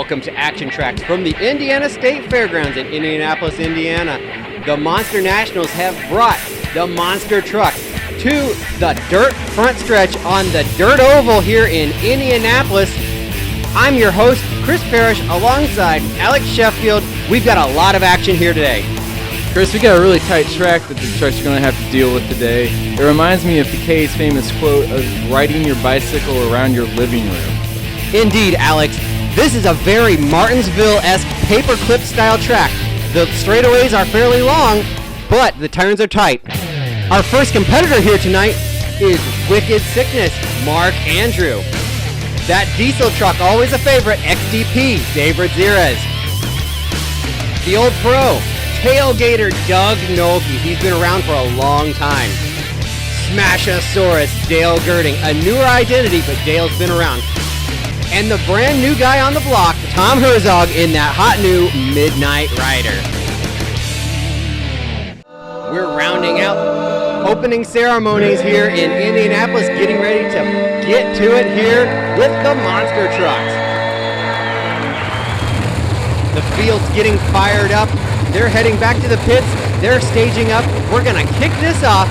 welcome to ActionTracks from the Indiana State Fairgrounds in Indianapolis, Indiana. The Monster Nationals have brought the monster truck to the dirt front stretch on the dirt oval here in Indianapolis. I'm your host, Chris Parrish, alongside Alex Sheffield. We've got a lot of action here today. Chris, we got a really tight track that the trucks are going to have to deal with today. It reminds me of PK's famous quote of riding your bicycle around your living room. Indeed, Alex. This is a very Martinsville-esque paperclip style track. The straightaways are fairly long, but the turns are tight. Our first competitor here tonight is Wicked Sickness, Mark Andrew. That diesel truck, always a favorite, XDP, Dave Ramirez. The old pro, Tailgator, Doug Nolte. He's been around for a long time. Smashosaurus, Dale Girding. A newer identity, but Dale's been around. And the brand new guy on the block, Tom Herzog, in that hot new Midnight Rider. We're rounding out opening ceremonies here in Indianapolis, getting ready to get to it here with the monster trucks. The field's getting fired up. They're heading back to the pits. They're staging up. We're going to kick this off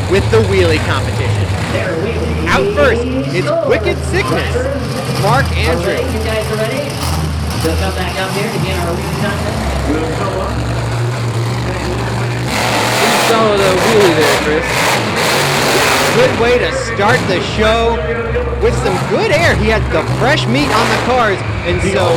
with the wheelie competition. Out first, it's Wicked Sickness, Mark Andrew. You guys are ready? We'll come back up here to get our wheelie contest. You saw the wheelie there, Chris. Good way to start the show with some good air. He had the fresh meat on the cars, and so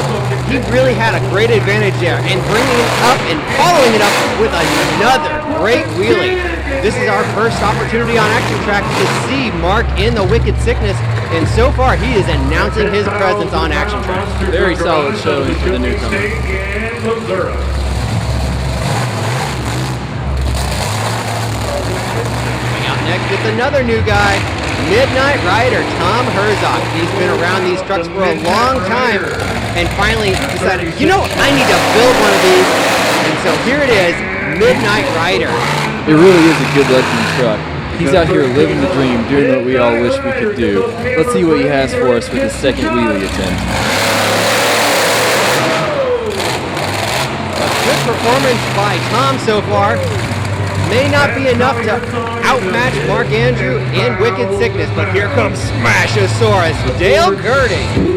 he really had a great advantage there. And bringing it up and following it up with another great wheelie. This is our first opportunity on ActionTracks to see Mark in the Wicked Sickness, and so far he is announcing his presence on ActionTracks. Very solid showing for the newcomer. Coming out next is another new guy, Midnight Rider, Tom Herzog. He's been around these trucks for a long time and finally decided, you know, I need to build one of these. And so here it is, Midnight Rider. It really is a good-looking truck. He's out here living the dream, doing what we all wish we could do. Let's see what he has for us with his second wheelie attempt. A good performance by Tom so far. May not be enough to outmatch Mark Andrew and Wicked Sickness, but here comes Smashosaurus, Dale Girding.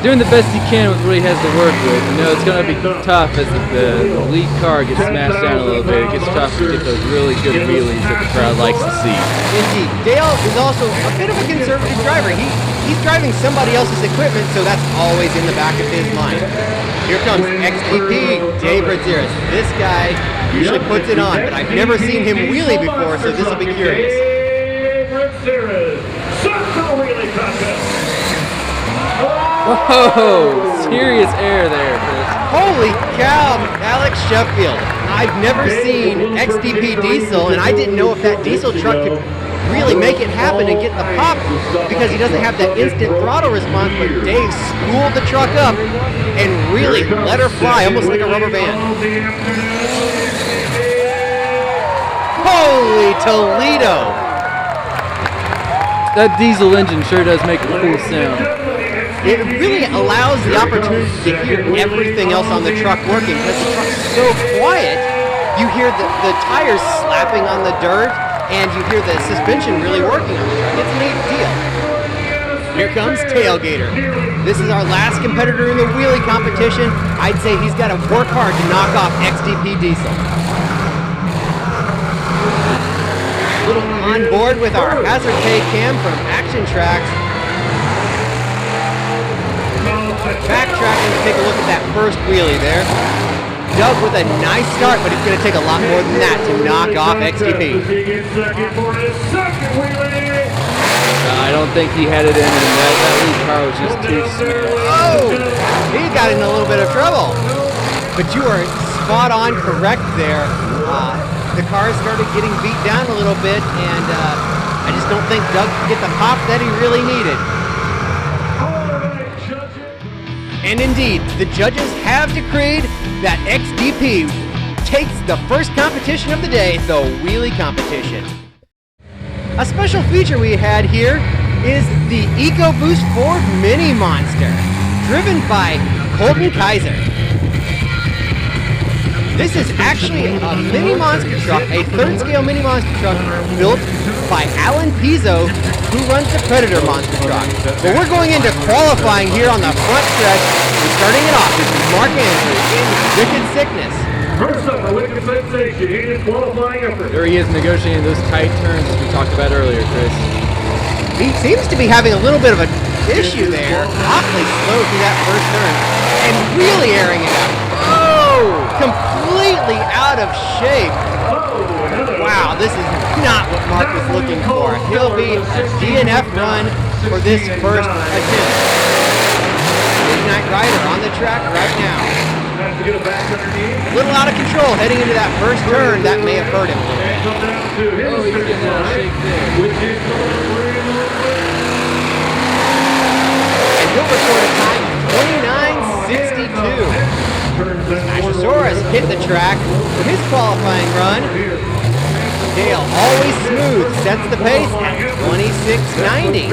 Doing the best he can with what he has to work with. You know, it's going to be tough as the lead car gets smashed down a little bit. It gets tough to get those really good wheelies that the crowd likes to see. Indeed. Dale is also a bit of a conservative driver. He's driving somebody else's equipment, so that's always in the back of his mind. Here comes XDP, Dave Ramirez. This guy usually puts it on, but I've never seen him wheelie before, so this will be curious. Whoa! Serious air there, Chris. Holy cow, Alex Sheffield. I've never seen XDP diesel, and I didn't know if that diesel truck could really make it happen and get the pop because he doesn't have that instant throttle response, but Dave spooled the truck up and really let her fly, almost like a rubber band. Holy Toledo! That diesel engine sure does make a cool sound. It really allows the opportunity to hear everything else on the truck working because the truck's so quiet. You hear the tires slapping on the dirt, and you hear the suspension really working on the truck. It's a neat deal. Here comes Tailgator. This is our last competitor in the wheelie competition. I'd say he's got to work hard to knock off XDP Diesel. A little on board with our hazard pay cam from ActionTracks. Backtracking to take a look at that first wheelie there. Doug with a nice start, but it's going to take a lot more than that to knock off XDP. I don't think he had it in, and that lead car was just too small. Oh! He got in a little bit of trouble. But you are spot on correct there. The car started getting beat down a little bit, and I just don't think Doug could get the pop that he really needed. And indeed, the judges have decreed that XDP takes the first competition of the day, the wheelie competition. A special feature we had here is the EcoBoost Ford Mini Monster, driven by Colton Kaiser. This is actually a mini monster truck, a third scale mini monster truck built by Alan Pizzo, who runs the Predator monster truck. But we're going into qualifying here on the front stretch, and starting it off is Mark Andrew in Wicked Sickness. First up, a Wicked Sensation, he is qualifying effort. There he is negotiating those tight turns as we talked about earlier, Chris. He seems to be having a little bit of an issue there, awfully slow through that first turn, and really airing it out. Oh, completely out of shape. Wow, this is not what Mark was looking for. He'll be a DNF run for this first attempt. Midnight Rider on the track right now. A little out of control heading into that first turn. That may have hurt him a little bit. Oh, he's getting out of shape there. And he'll record a time of 29.62. Smashosaurus hit the track for his qualifying run. Dale, always smooth, sets the pace at 26.90.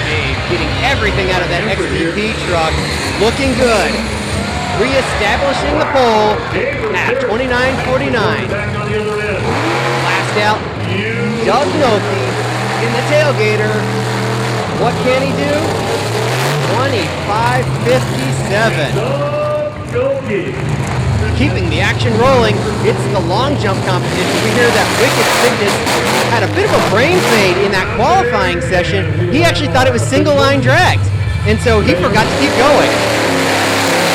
Dave getting everything out of that XDP truck. Looking good. Re-establishing the pole at 29.49. Last out, Doug Nolte in the Tailgator. What can he do? 25.57. Keeping the action rolling, it's the long jump competition. We hear that Wicked Sickness had a bit of a brain fade in that qualifying session. He actually thought it was single line drags, and so he forgot to keep going.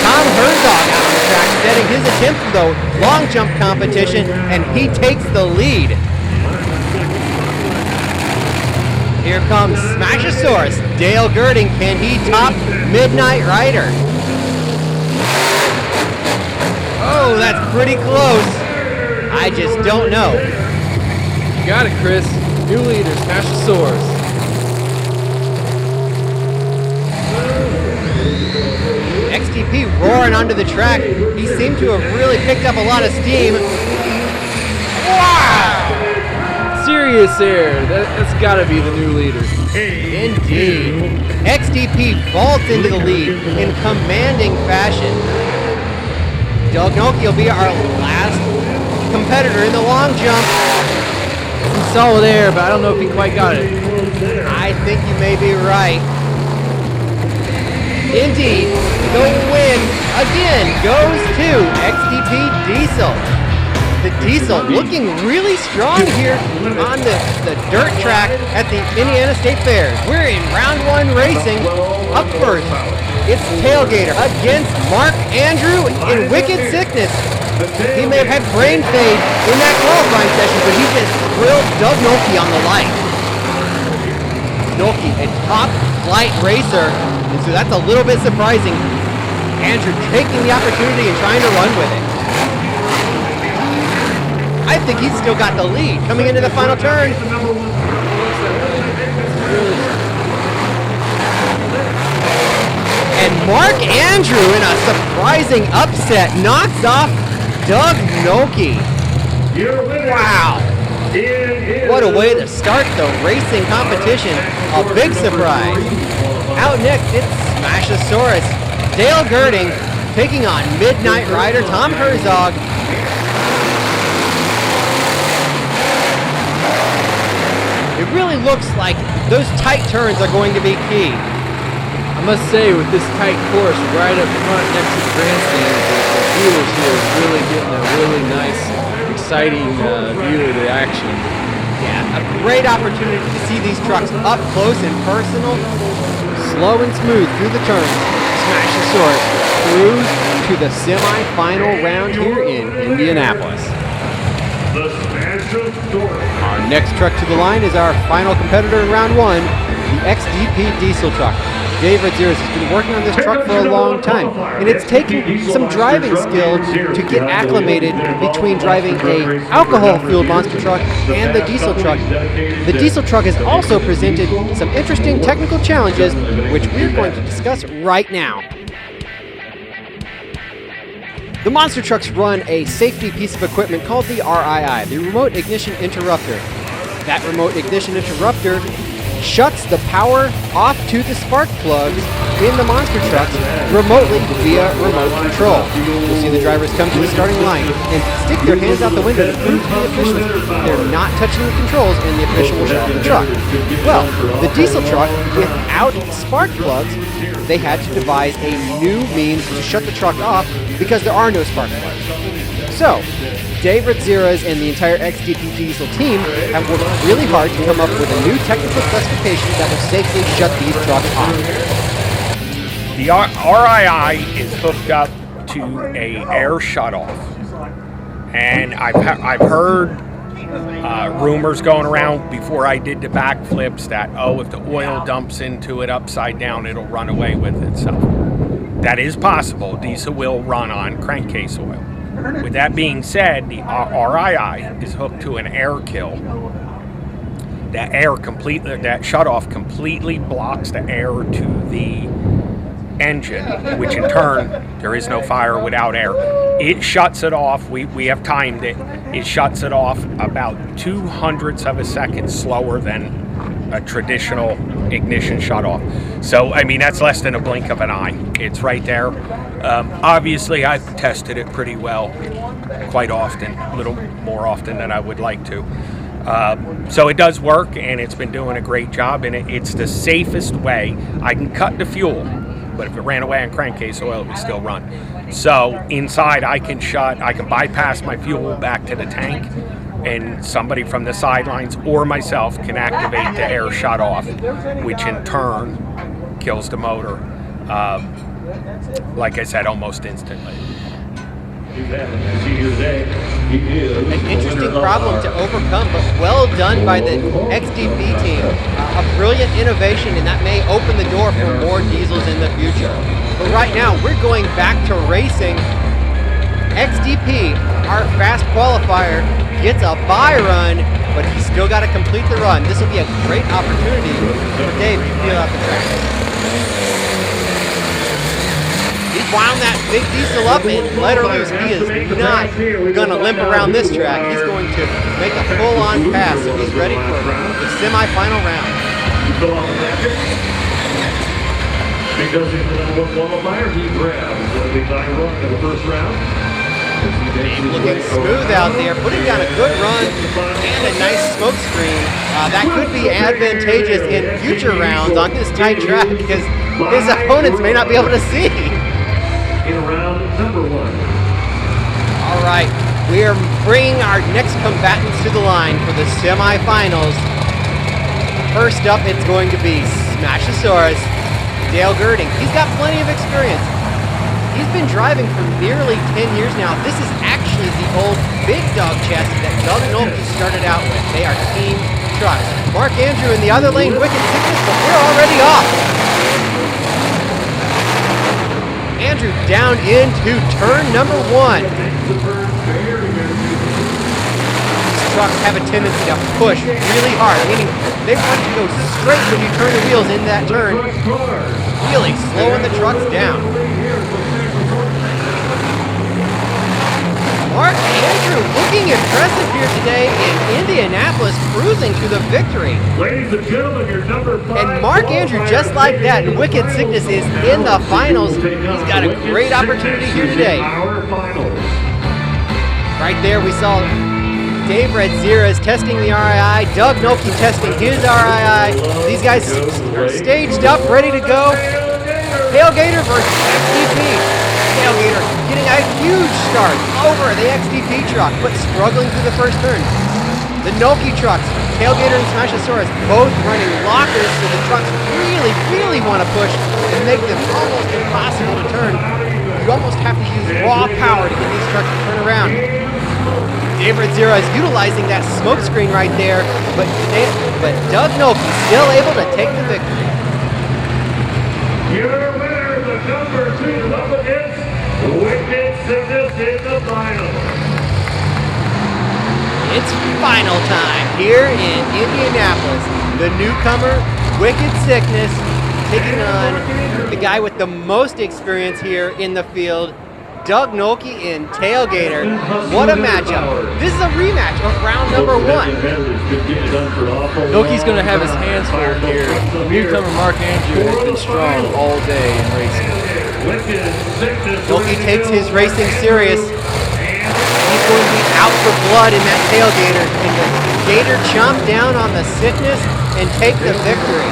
Tom Herzog out on the track setting his attempt for the long jump competition, and he takes the lead. Here comes Smashosaurus. Dale Girding, can he top Midnight Rider? Oh, that's pretty close. I just don't know. You got it, Chris. New leader, Smashosaurus. XTP roaring onto the track. He seemed to have really picked up a lot of steam. Wow! Serious air. That's got to be the new leader. Indeed. XDP vaults into the lead in commanding fashion. Doug Nolte will be our last competitor in the long jump. Some solid air, but I don't know if he quite got it. I think you may be right. Indeed, the win again goes to XDP Diesel. The Diesel looking really strong here on the dirt track at the Indiana State Fairs. We're in round one racing. Up first, it's Tailgator against Mark Andrew in Wicked Sickness. He may have had brain fade in that qualifying session, but he just drilled Doug Nolte on the light. Nolte, a top flight racer, and so that's a little bit surprising. Andrew taking the opportunity and trying to run with it. I think he's still got the lead coming into the final turn. And Mark Andrew in a surprising upset knocks off Doug Nolte. Wow. What a way to start the racing competition. A big surprise. Out next, it's Smashosaurus. Dale Girding taking on Midnight Rider Tom Herzog. It really looks like those tight turns are going to be key. I must say, with this tight course right up front next to the grandstand, the viewers here is really getting a really nice, exciting view of the action. Yeah, a great opportunity to see these trucks up close and personal. Slow and smooth through the turns. Smashosaurus through to the semi-final round here in Indianapolis. Our next truck to the line is our final competitor in round one, the XDP diesel truck. Dave Radziris has been working on this truck for a long time, and it's taken some driving skill to get acclimated between driving a alcohol-fueled monster truck and the diesel truck. The diesel truck has also presented some interesting technical challenges, which we're going to discuss right now. The monster trucks run a safety piece of equipment called the RII, the Remote Ignition Interrupter. That remote ignition interrupter shuts the power off to the spark plugs in the monster trucks remotely via remote control. You'll see the drivers come to the starting line and stick their hands out the window to prove to the officials they're not touching the controls, and the official will shut off the truck. Well, the diesel truck, without spark plugs, they had to devise a new means to shut the truck off because there are no spark plugs. So, Dave Radziras and the entire XDP Diesel team have worked really hard to come up with a new technical specification that will safely shut these trucks off. The RII is hooked up to a air shutoff, and I've heard rumors going around before I did the backflips that, if the oil dumps into it upside down, it'll run away with itself. That is possible. Diesel will run on crankcase oil. With that being said, the RII is hooked to an air kill. That shutoff completely blocks the air to the engine, which in turn, there is no fire without air. It shuts it off. We have timed it. It shuts it off about 0.02 of a second slower than a traditional ignition shutoff. So, I mean, that's less than a blink of an eye. It's right there. Obviously, I've tested it pretty well, quite often, a little more often than I would like to. So it does work, and it's been doing a great job, and it's the safest way. I can cut the fuel, but if it ran away on crankcase oil, it would still run. So inside, I can bypass my fuel back to the tank, and somebody from the sidelines or myself can activate the air shutoff, which in turn kills the motor, like I said, almost instantly. An interesting problem to overcome, but well done by the XDP team. A brilliant innovation, and that may open the door for more diesels in the future. But right now, we're going back to racing. XDP, our fast qualifier, gets a bye run, but he's still got to complete the run. This will be a great opportunity for Dave to feel out the track. He wound that big diesel up and let her loose. He is not going to limp around this track. He's going to make a full-on pass, so he's ready for the semi-final round. Because in the number one qualifier, he grabs the time run in the first round. Dave looking smooth out there, putting down a good run and a nice smoke screen. That could be advantageous in future rounds on this tight track because his opponents may not be able to see. In round number one. All right, we are bringing our next combatants to the line for the semifinals. First up, it's going to be Smashosaurus, Dale Girding. He's got plenty of experience. He's been driving for nearly 10 years now. This is actually the old big dog chassis that Doug Nolte started out with. They are team trucks. Mark Andrew in the other lane, Wicked Sickness, but we're already off. Andrew down into turn number one. These trucks have a tendency to push really hard, meaning they want to go straight when you turn the wheels in that turn, really slowing the trucks down. Mark Andrew looking impressive here today in Indianapolis, cruising to the victory. Ladies and gentlemen, your number 5. And Mark Andrew, just like that, and Wicked Sickness is in the finals. He's got a great opportunity here today. Right there, we saw Dave Radziras testing the RII, Doug Nolte testing his RII. These guys are staged up, ready to go. Tailgator versus XDP. Tailgator getting a huge start over the XDP truck, but struggling through the first turn. The Nolte trucks, Tailgator and Smashosaurus, both running lockers, so the trucks really want to push and make them almost impossible to turn. You almost have to use raw power to get these trucks to turn around. Dave Radziras is utilizing that smoke screen right there, but Doug Nolte still able to take the victory. Your winner, the number 2 up against Wicked Sickness in the final. It's final time here in Indianapolis. The newcomer, Wicked Sickness, taking on the guy with the most experience here in the field, Doug Nolte and Tailgator. What a matchup. This is a rematch of round number 1. Nolte's going to have his hands full here. Newcomer Mark Andrew has been strong all day in racing. Nolte takes his racing serious. He's going to be out for blood in that Tailgator. Can the Gator chomp down on the sickness and take the victory?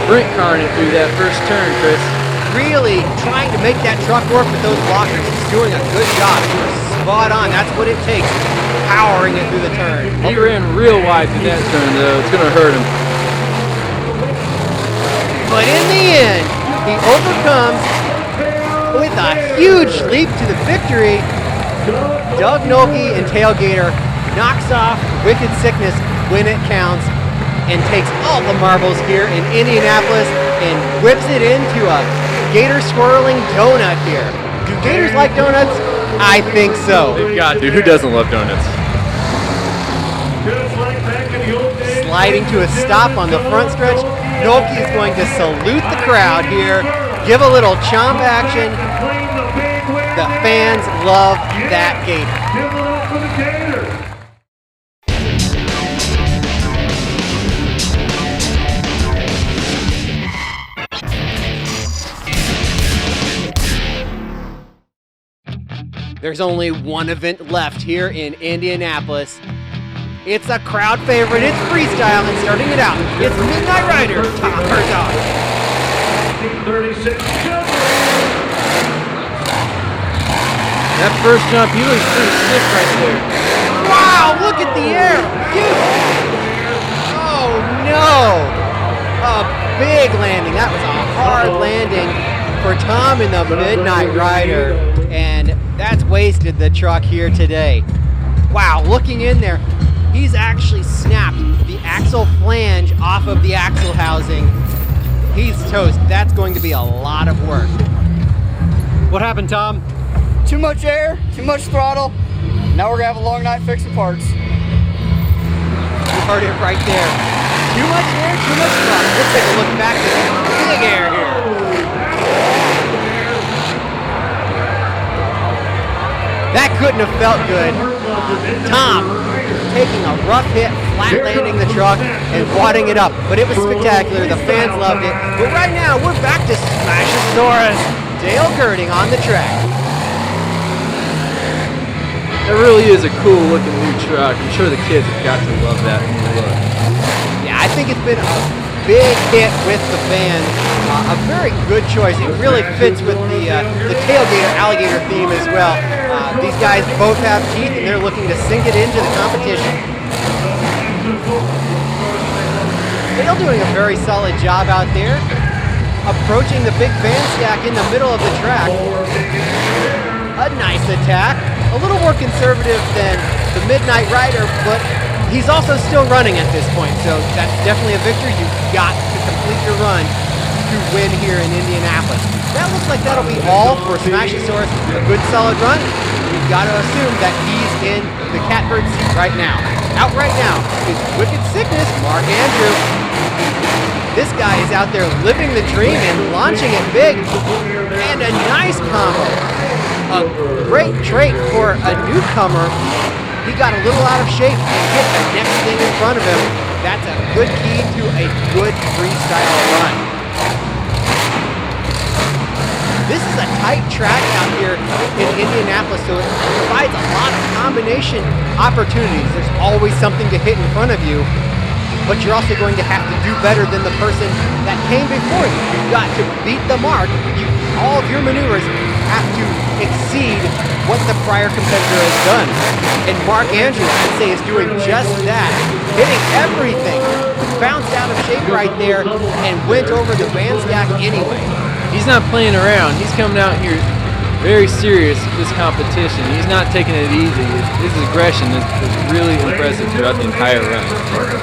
Sprint carring it through that first turn, Chris. Really trying to make that truck work with those blockers. He's doing a good job. Spot on. That's what it takes. Powering it through the turn. He ran real wide through that turn, though. It's going to hurt him. But in the end, he overcomes with a huge leap to the victory. Doug Nolte and Tailgator knocks off Wicked Sickness when it counts and takes all the marbles here in Indianapolis and whips it into a Gator swirling donut here. Do Gators like donuts? I think so. They've got to. Who doesn't love donuts? Sliding to a stop on the front stretch. Nolte is going to salute the crowd here, give a little chomp action. The fans love that Gator. There's only one event left here in Indianapolis. It's a crowd favorite. It's Freestyle, and starting it out, it's Midnight Rider, Tom Herzog. 36. That first jump, he was pretty stiff right there. Wow, look at the air. Oh, no. A big landing. That was a hard landing for Tom in the Midnight Rider, and that's wasted the truck here today. Wow, looking in there, he's actually snapped the axle flange off of the axle housing. He's toast. That's going to be a lot of work. What happened, Tom? Too much air, too much throttle. Now we're gonna have a long night fixing parts. You heard it right there. Too much air, too much throttle. Let's take a look back at the big air here. That couldn't have felt good. Tom taking a rough hit, flat landing the truck, and wadding it up. But it was spectacular. The fans loved it. But right now, we're back to Smashosaurus. Dale Girding on the track. That really is a cool looking new truck. I'm sure the kids have got to love that new look. Yeah, I think it's been a big hit with the fans. A very good choice. It really fits with the Tailgator alligator theme as well. These guys both have teeth and they're looking to sink it into the competition. Dale doing a very solid job out there. Approaching the big fan stack in the middle of the track. A nice attack. A little more conservative than the Midnight Rider, but he's also still running at this point, so that's definitely a victory. You've got to complete your run to win here in Indianapolis. That looks like that'll be all for Smashosaurus. A good solid run. We've got to assume that he's in the catbird seat right now. Out right now is Wicked Sickness, Mark Andrew. This guy is out there living the dream and launching it big. And a nice combo. A great trait for a newcomer. He got a little out of shape and hit the next thing in front of him. That's a good key to a good freestyle run. This is a tight track out here in Indianapolis, so it provides a lot of combination opportunities. There's always something to hit in front of you, but you're also going to have to do better than the person that came before you. You've got to beat the mark. All of your maneuvers have to exceed what the prior competitor has done. And Mark Andrew, I'd say, is doing just that. Hitting everything. Bounced out of shape right there and went over the van stack anyway. He's not playing around. He's coming out here very serious with this competition. He's not taking it easy. His aggression is really impressive throughout the entire run.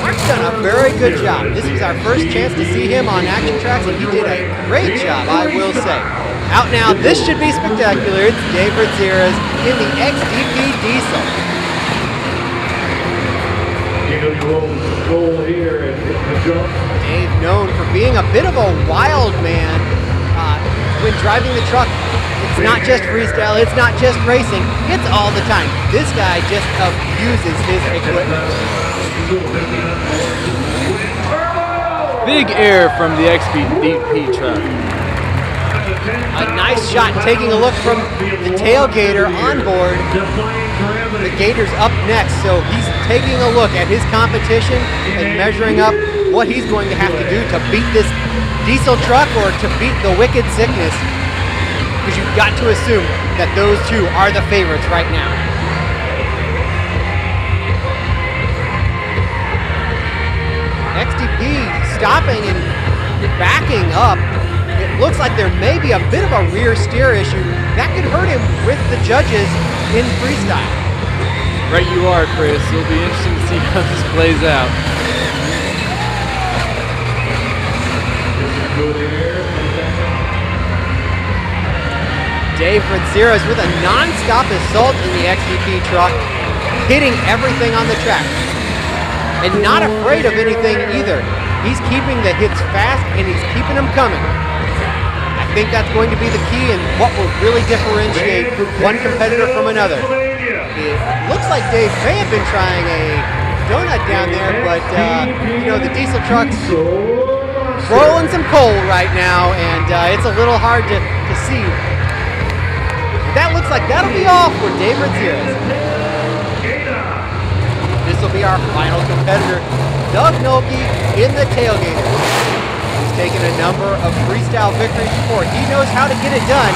Mark's done a very good job. This was our first chance to see him on ActionTracks, and he did a great job, I will say. Out now, this should be spectacular. It's Dave Ritzera's in the XDP Diesel. Dave known for being a bit of a wild man. when driving the truck, it's not just freestyle, it's not just racing, it's all the time. This guy just abuses his equipment. Big air from the XDP truck. A nice shot taking a look from the Tailgator on board. The Gator's up next, so he's taking a look at his competition and measuring up what he's going to have to do to beat this diesel truck or to beat the Wicked Sickness. Because you've got to assume that those two are the favorites right now. XDP stopping and backing up. It looks like there may be a bit of a rear steer issue. That could hurt him with the judges in freestyle. Right you are, Chris. It'll be interesting to see how this plays out. Dave Franceros with a non-stop assault in the XDP truck, hitting everything on the track. And not afraid of anything either. He's keeping the hits fast and he's keeping them coming. I think that's going to be the key and what will really differentiate one competitor from another. It looks like Dave may have been trying a donut down there, but you know, the diesel truck's rolling some coal right now, and it's a little hard to see. That looks like that'll be all for Dave Franceros. This will be our final competitor, Doug Nolte in the Tailgator. He's taken a number of freestyle victories before. He knows how to get it done.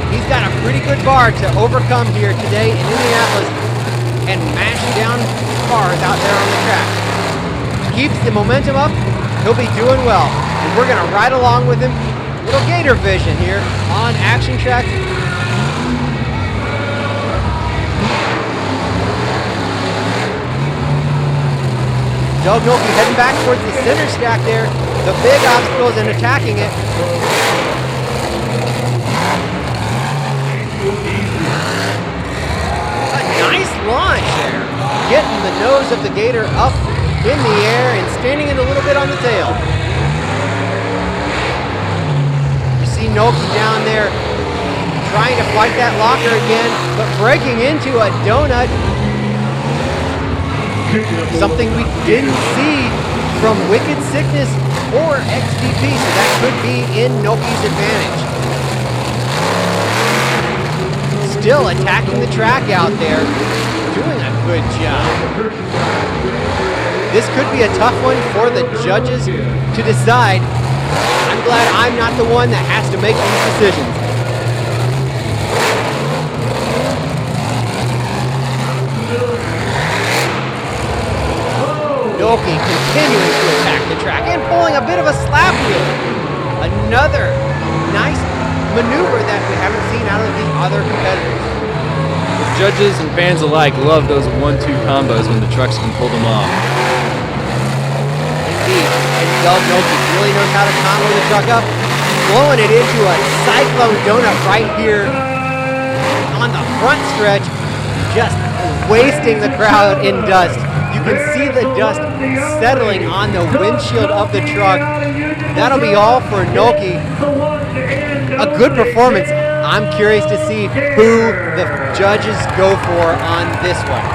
He's got a pretty good bar to overcome here today in Indianapolis and mash down cars out there on the track. Keeps the momentum up, he'll be doing well. And we're gonna ride along with him. Little Gator vision here on ActionTracks. Doug Nolte heading back towards the center stack there. The big obstacles and attacking it. A nice launch there. Getting the nose of the Gator up in the air and standing it a little bit on the tail. You see Nolte down there trying to fight that locker again, but breaking into a donut. Something we didn't see from Wicked Sickness or XDP, so that could be in Nolte's advantage. Still attacking the track out there, doing a good job. This could be a tough one for the judges to decide. I'm glad I'm not the one that has to make these decisions. Nolte continuing to attack the track and pulling a bit of a slap wheel. Another nice maneuver that we haven't seen out of the other competitors. The judges and fans alike love those 1-2 combos when the trucks can pull them off. Indeed, and Doug Nolte really knows how to combo the truck up, blowing it into a cyclone donut right here on the front stretch, just wasting the crowd in dust. You can see the dust settling on the windshield of the truck. That'll be all for Nolte. A good performance. I'm curious to see who the judges go for on this one.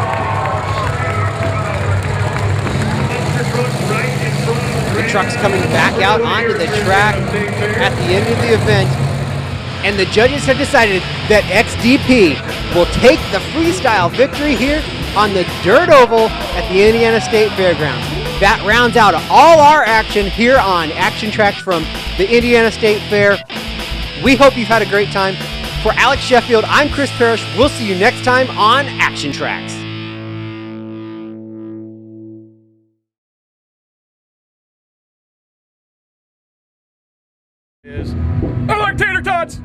The truck's coming back out onto the track at the end of the event. And the judges have decided that XDP will take the freestyle victory here on the dirt oval at the Indiana State Fairgrounds. That rounds out all our action here on ActionTracks from the Indiana State Fair. We hope you've had a great time. For Alex Sheffield, I'm Chris Parrish. We'll see you next time on ActionTracks. I like tater tots!